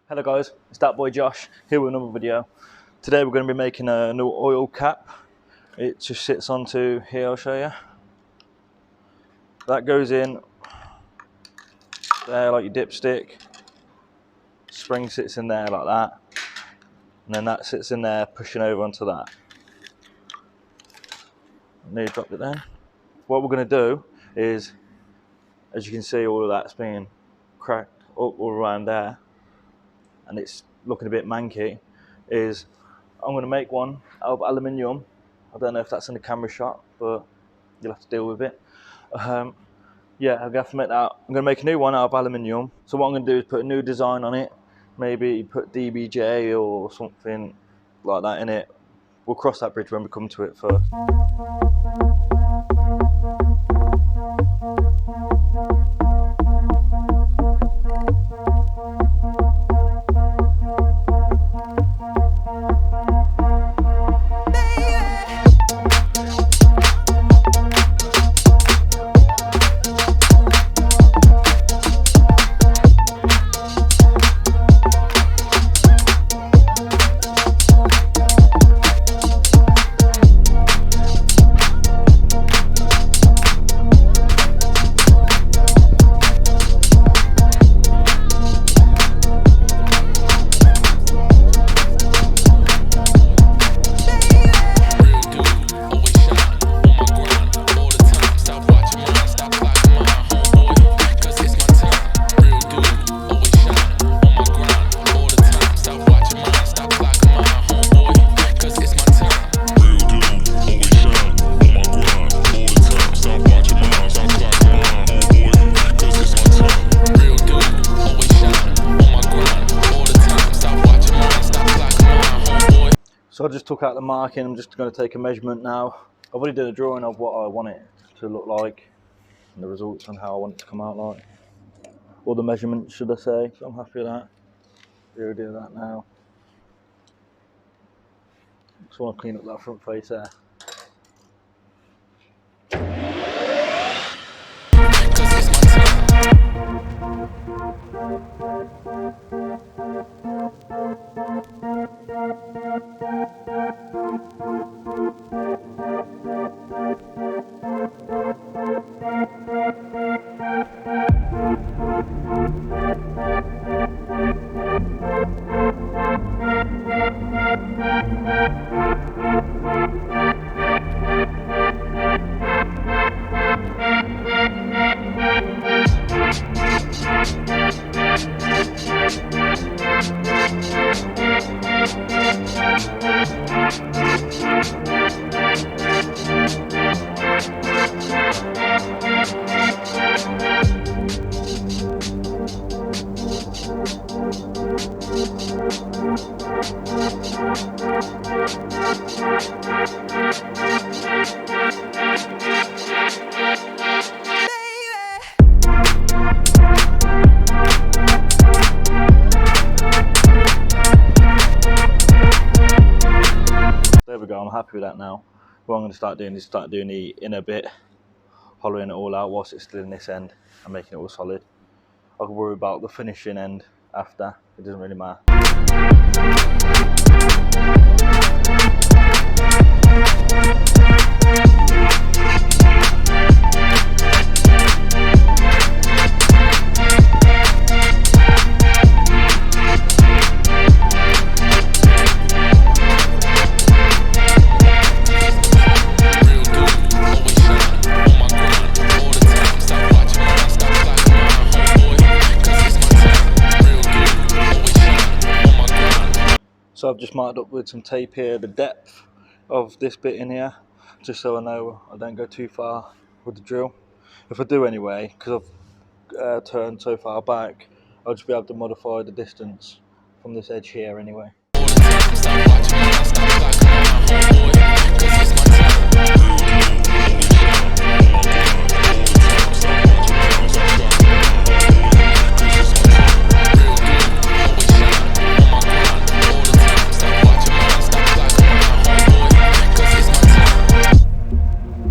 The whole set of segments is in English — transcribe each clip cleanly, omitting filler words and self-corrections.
Hello guys, it's that boy Josh here with another video. Today we're going to be making a new oil cap. It just sits onto here, I'll show you. That goes in there like your dipstick. Spring sits in there like that. And then that sits in there pushing over onto that. Nearly dropped it then. What we're going to do is, as you can see, all of that's being cracked up all around there. And it's looking a bit manky, is I'm going to make one out of aluminium. I don't know if that's in the camera shot, but you'll have to deal with it. Yeah, I'm going to have to make that. I'm going to make a new one out of aluminium. So what I'm going to do is put a new design on it. Maybe put DBJ or something like that in it. We'll cross that bridge when we come to it first. So I just took out the marking. I'm just going to take a measurement now. I've already done a drawing of what I want it to look like and the results and how I want it to come out like. Or the measurements, should I say. So I'm happy with that. We'll do that now. Just want to clean up that front face there. There we go, I'm happy with that now. What I'm going to start doing is start doing the inner bit, hollowing it all out whilst it's still in this end and making it all solid. I can worry about the finishing end after, it doesn't really matter. So I've just marked up with some tape here the depth of this bit in here, just so I know I don't go too far with the drill. If I do anyway, because I've turned so far back, I'll just be able to modify the distance from this edge here anyway.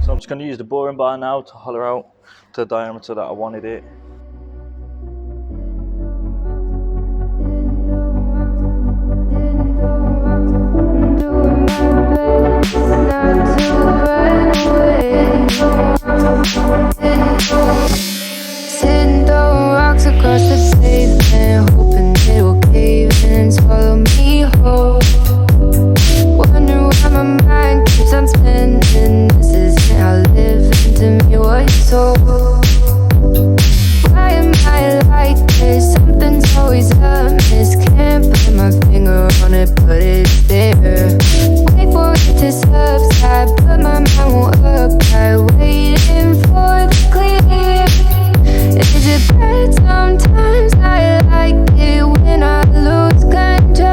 I'm just going to use the boring bar now to hollow out to the diameter that I wanted it. Sitting throwing rocks across the pavement, hoping it'll cave in and swallow me whole. Wondering why my mind keeps on spinning. This isn't how living to me was told. Why am I like this? Something's always amiss. Can't put my finger on it, but it's there. Wait for it to subside, but my mind won't apply. Waiting for the clear. Is it bad? Sometimes I like it when I lose control.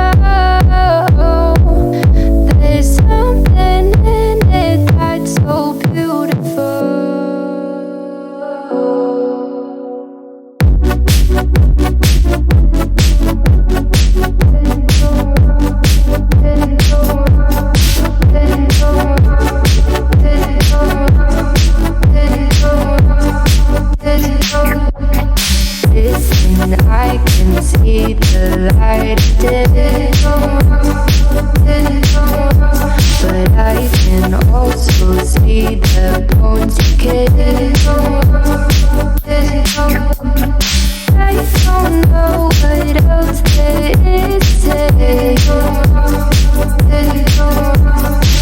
There's something in it that's so beautiful. Listen, I can see the light but I can also see the bones decay. I don't know what else there is to say.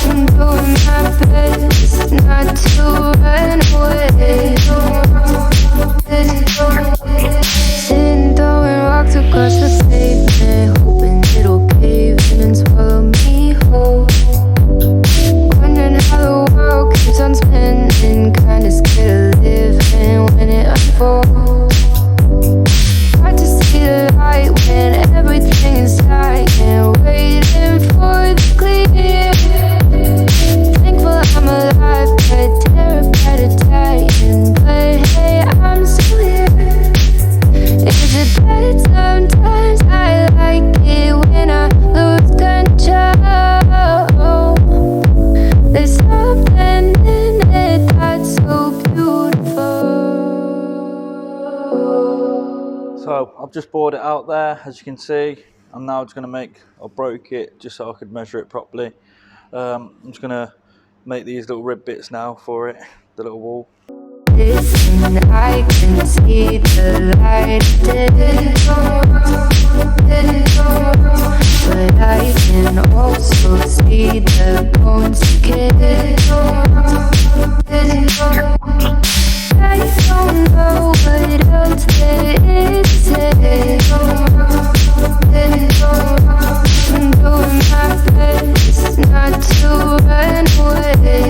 I'm doing my best not to run away. Sitting throwing rocks across the pavement, hoping it'll cave in and swallow me whole. Wondering how the world keeps on spinning, kinda scared of living when it unfolds. Hard to see the light when everything is dying, waiting for the clear. Thankful I'm alive, but terrified of dying. But hey, I'm still here. Is it bad? Sometimes I like it when I lose control. There's something in it that's so beautiful. So I've just bored it out there, as you can see. I'm now just going to I broke it just so I could measure it properly. I'm just going to make these little rib bits now for it, the little wall. Listen, I can see the light but I can also see the bones decay. I don't know what else there is to say. I'm doing my best not to run away.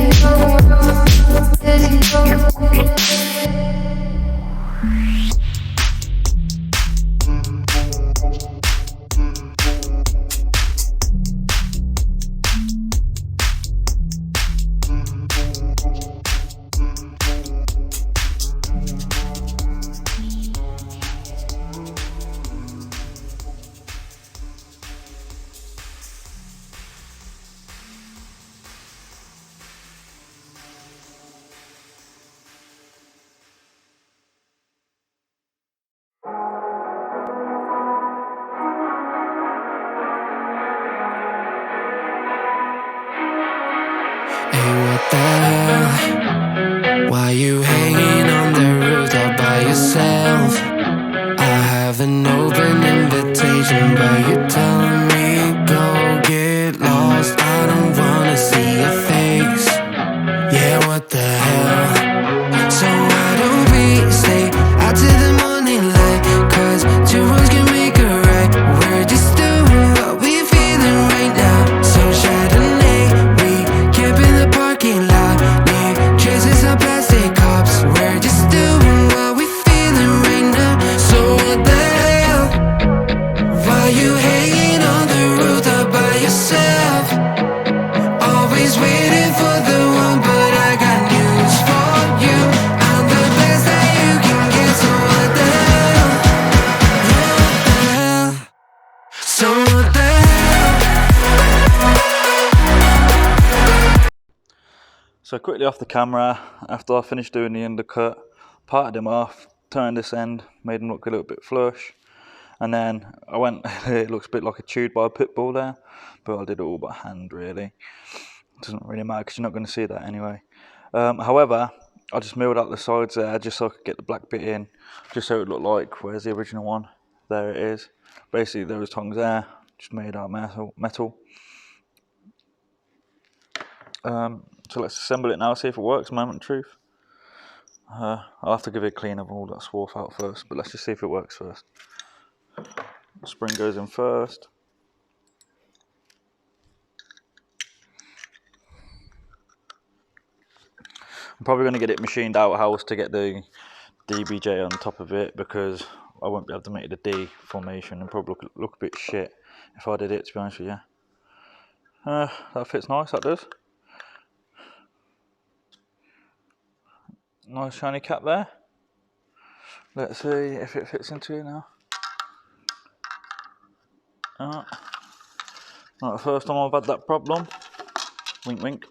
What the hell? Why you hanging on the roof all by yourself? I have an open invitation, but you're telling me go get lost. I don't wanna see your face. Yeah, what the hell? So why don't we stay out to the morning light? 'Cause two wrongs can make a right. We're just doing what we're feeling right now. So Chardonnay, we camp in the parking lot. Leave traces of plastic cups. We're just doing what we're feeling right now. So what the hell? Why you hanging on the roof all by yourself? Always waiting for the one, but I got news for you. I'm the best that you can get. So what the hell? Yeah, what the hell? So what the hell? So quickly off the camera, after I finished doing the undercut, parted him off, turned this end, made him look a little bit flush, and then I went, it looks a bit like a chewed by a pit bull there, but I did it all by hand really. It doesn't really matter because you're not going to see that anyway. However, I just milled out the sides there just so I could get the black bit in, just so it looked like, where's the original one? There it is. Basically those tongs there, just made out metal. So let's assemble it now, see if it works, moment of truth. I'll have to give it a clean of all that swarf out first, but let's just see if it works first. The spring goes in first. I'm probably going to get it machined outhouse to get the DBJ on top of it, because I won't be able to make the D formation and probably look a bit shit if I did it, to be honest with you. That fits nice, that does. Nice shiny cap there. Let's see if it fits into it now. Not the first time I've had that problem. Wink wink.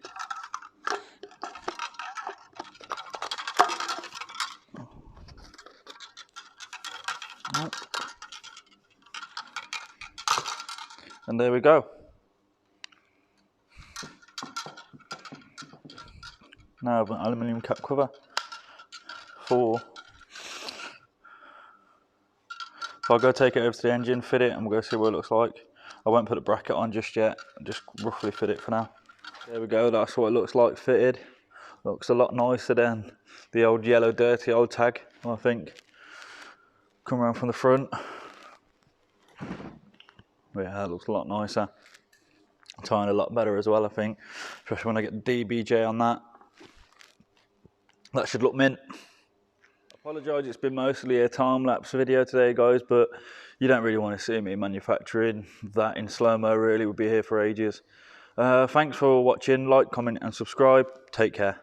And there we go. Now I have an aluminium cap cover for. So I'll go take it over to the engine, fit it, and we'll go see what it looks like. I won't put the bracket on just yet, I'll just roughly fit it for now. There we go, that's what it looks like fitted. Looks a lot nicer than the old yellow dirty old tag, I think. Come around from the front. Yeah, that looks a lot nicer. Tying a lot better as well, I think. Especially when I get the DBJ on that. That should look mint. Apologise, it's been mostly a time-lapse video today, guys, but you don't really want to see me manufacturing that in slow-mo, really. We'll be here for ages. Thanks for watching. Like, comment and subscribe. Take care.